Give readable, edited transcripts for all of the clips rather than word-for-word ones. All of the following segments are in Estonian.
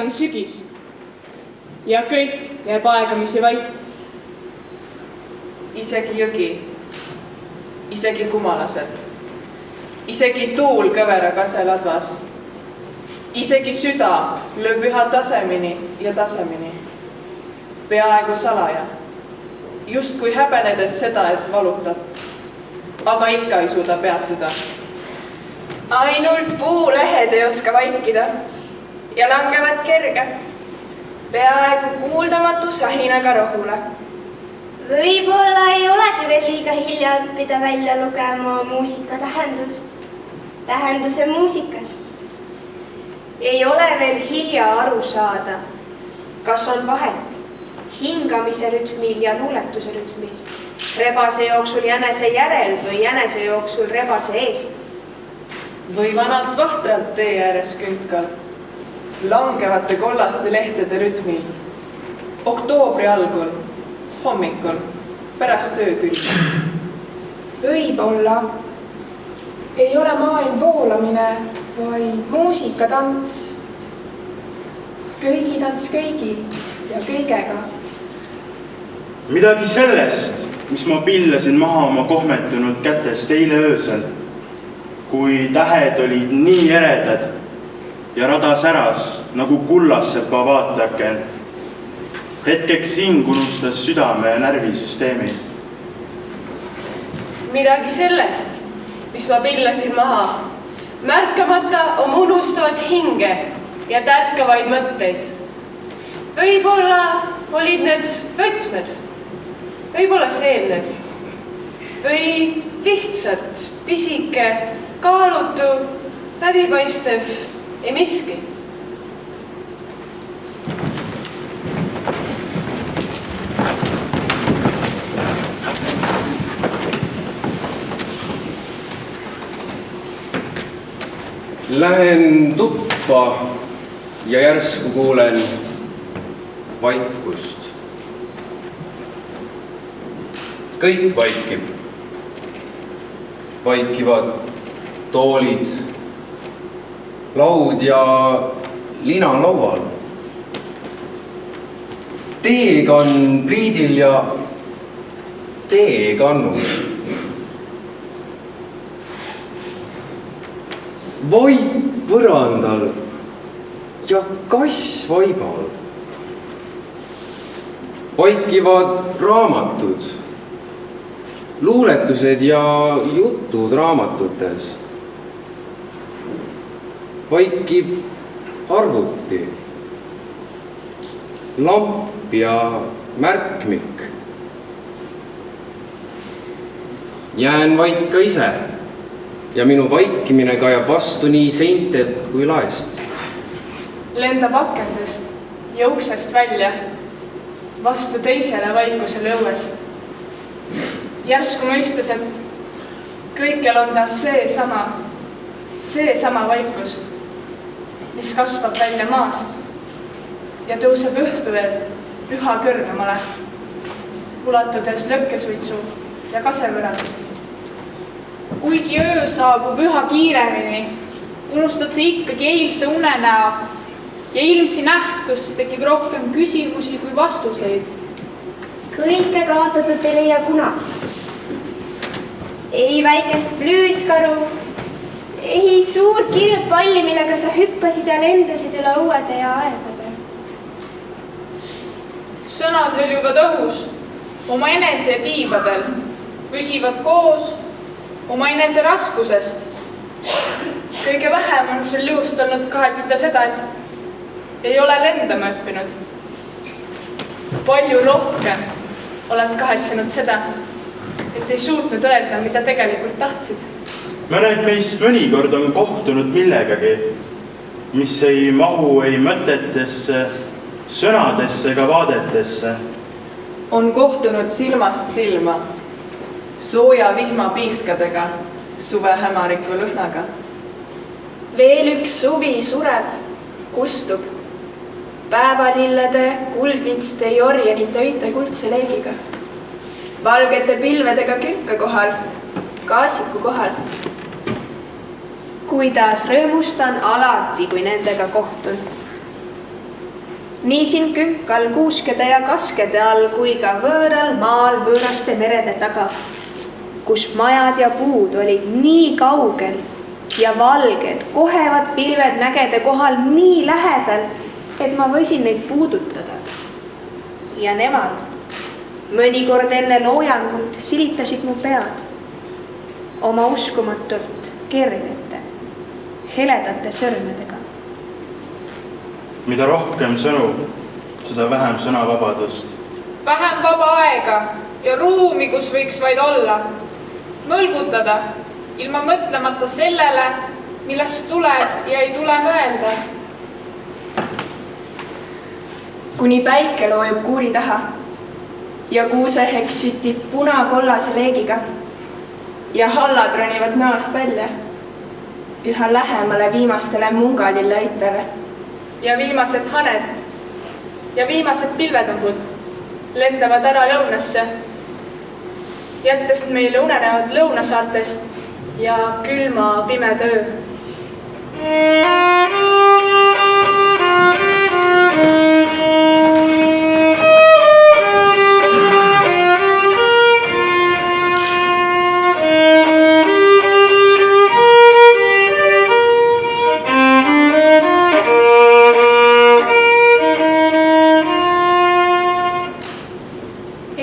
on sügis ja kõik jääb aegamisi vait. Isegi jõgi, isegi kumalased, isegi tuul kõvera kaseladvas, isegi süda lööb üha tasemini ja tasemini, peaaegu salaja, justkui häbenedes seda, et valutab, aga ikka ei suuda peatuda. Ainult puulehed ei oska vaikida ja langevad kerge, peaaegu kuuldamatu sahinaga rohule. Võib-olla ei olegi veel liiga hilja õppida välja lugema muusika tähendust, tähenduse muusikast. Ei ole veel hilja aru saada, kas on vahet hingamise rütmil ja luuletuse rütmil, rebase jooksul jänese järel või jänese jooksul rebase eest. Või vanalt vahtralt tee ääres künkal, langevate kollaste lehtede rütmil, oktoobri algul, hommikul, pärast öökülgi. Võib-olla ei ole maailm voolamine, vaid muusikatants. Kõigi tants kõigi ja kõigega. Midagi sellest, mis ma pillasin maha oma kohmetunud kätest eile öösel, kui tähed olid nii eredad ja rada säras nagu kullassepa vaataken. Hetkeks hing unustas südame ja närvisüsteemi. Midagi sellest, mis ma pillasin maha, märkamata oma unustavat hinge ja tärkavaid mõtteid. Võib-olla olid need võtmed, võib-olla seemned või lihtsalt pisike, kaalutu, läbipaistev ei miski. Lähen tuppa ja järsku kuulen vaikust. Kõik vaikib. Vaikivad toolid, laud ja lina laual. Teekann pliidil ja teekannus. Vaip põrandal ja kass vaibal. Vaikivad raamatud, luuletused ja jutud raamatutes. Vaikib arvuti, lamp ja märkmik. Jään vait ka ise ja minu vaikimine kajab vastu nii seintelt kui laest. Lendab akendest ja uksest välja vastu teisele vaikusele õues. Järsku mõistes, et kõikjal on taas seesama vaikus, mis kasvab välja maast ja tõuseb õhtu veel üha kõrgemale, ulatudes lõpkesuitsu ja kasevõra. Kuigi öö saabub üha kiiremini, unustad sa ikkagi eilse unenäo ja ilmsi nähtust tekib rohkem küsimusi kui vastuseid. Kõike kaotatud ei leia kunagi. Ei väikest plüüskaru, ei suur kirjut palli, millega sa hüppasid ja lendasid üle õuede ja aedade. Sõnad hõljuvad õhus, oma enese tiibadel, püsivad koos oma enese raskusest. Kõige vähem on sul juust olnud kahetseda seda, et ei ole lendama õppinud. Palju rohkem oled kahetsenud seda, et ei suutnud öelda, mida tegelikult tahtsid. Mõned meist mõnikord on kohtunud millegagi, mis ei mahu ei mõtetesse, sõnadesse ega vaadetesse. On kohtunud silmast silma, sooja vihmapiiskadega, suve hämariku lõhnaga. Veel üks suvi sureb, kustub, päevalillede, kuldvitste, jorjenite öite kuldse leegiga, valgete pilvedega künka kohal, kaasiku kohal. Kuidas rõõmustan alati, kui nendega kohtun. nii siin künkal, kuuskede ja kaskede all kui ka võõral maal võõraste merede taga, kus majad ja puud olid nii kaugel ja valged, kohevad pilved mägede kohal nii lähedal, et ma võisin neid puudutada. Ja nemad mõnikord enne loojangut silitasid mu pead oma uskumatult kergete, heledate sõrmedega. Mida rohkem sõnu, seda vähem sõnavabadust. Vähem vaba aega ja ruumi, kus võiks vaid olla. Mõlgutada, ilma mõtlemata sellele, millest tuleb ja ei tule mõelda. Kuni päike loojub kuuri taha ja kuuseheks sütib punakollase leegiga ja hallad ronivad näost välja üha lähemale viimastele mungalille aitele. Ja viimased haned ja viimased pilvetõmbud lendavad ära lõunasse, jättest meile unenäod lõunasaartest ja külma pimeda öö.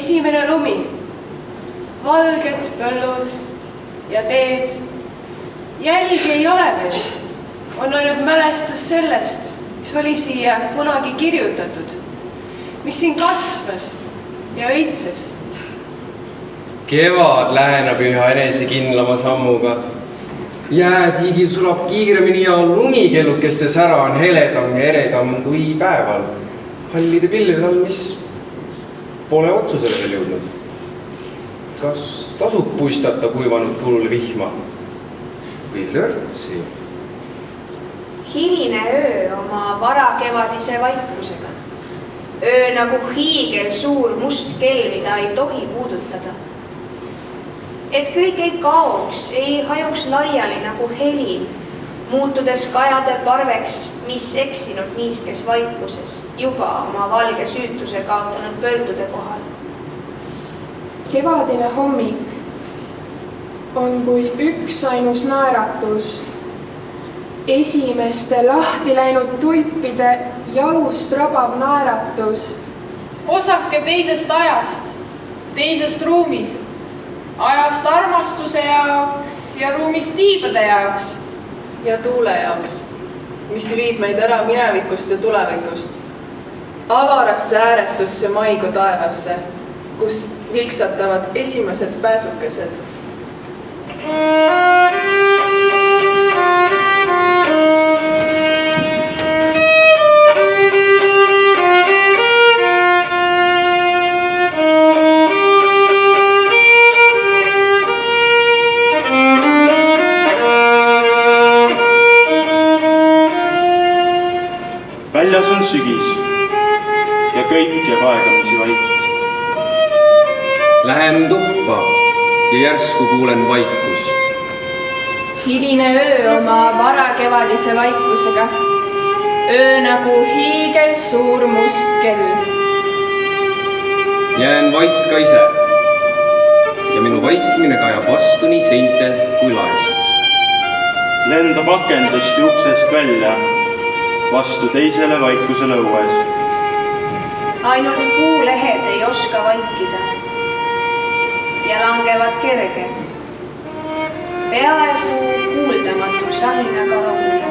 Esimene lumi, valged põllud ja teed. Jälgi ei ole veel, on ainult mälestus sellest, mis oli siia kunagi kirjutatud, mis siin kasvas ja õitses. Kevad läheneb üha enesekindlama sammuga. Jäätiigil sulab kiiremini ja lumikellukeste sära on heledam ja eredam kui päeval. Hallide pilvede all, mis pole otsusele veel jõudnud. Kas tasub puistata kuivanud pullul vihma või lörtsi? Hiline öö oma varakevadise vaikusega. Öö nagu hiigel suur must kell, mida ei tohi puudutada. Et kõik ei kaoks, ei hajuks laiali nagu helin, muutudes kajade parveks, mis eksinud niiskes vaikuses, juba oma valge süütuse kaotanud põldude kohal. Kevadine hommik on kui üksainus naeratus, esimeste lahti läinud tulpide jalust rabav naeratus. Osake teisest ajast, teisest ruumist, ajast armastuse jaoks ja ruumist tiibade jaoks. Ja tuule jaoks, mis viib meid ära minevikust ja tulevikust. Avarasse ääretusse maigu taevasse, kus vilksatavad esimesed pääsukesed. Väljas on sügis ja kõik jääb aegamisi vait. Lähen tuppa ja järsku kuulen vaikust. Hiline öö oma varakevadise vaikusega. Öö nagu hiigel suur must kell. Jään vait ka ise ja minu vaikimine kajab vastu nii seintelt kui laest. Lendab akendust ja uksest välja vastu teisele vaikusele õues. Ainult puulehed ei oska vaikida ja langevad kerge, peaaegu kuuldamatu sahinaga õhule.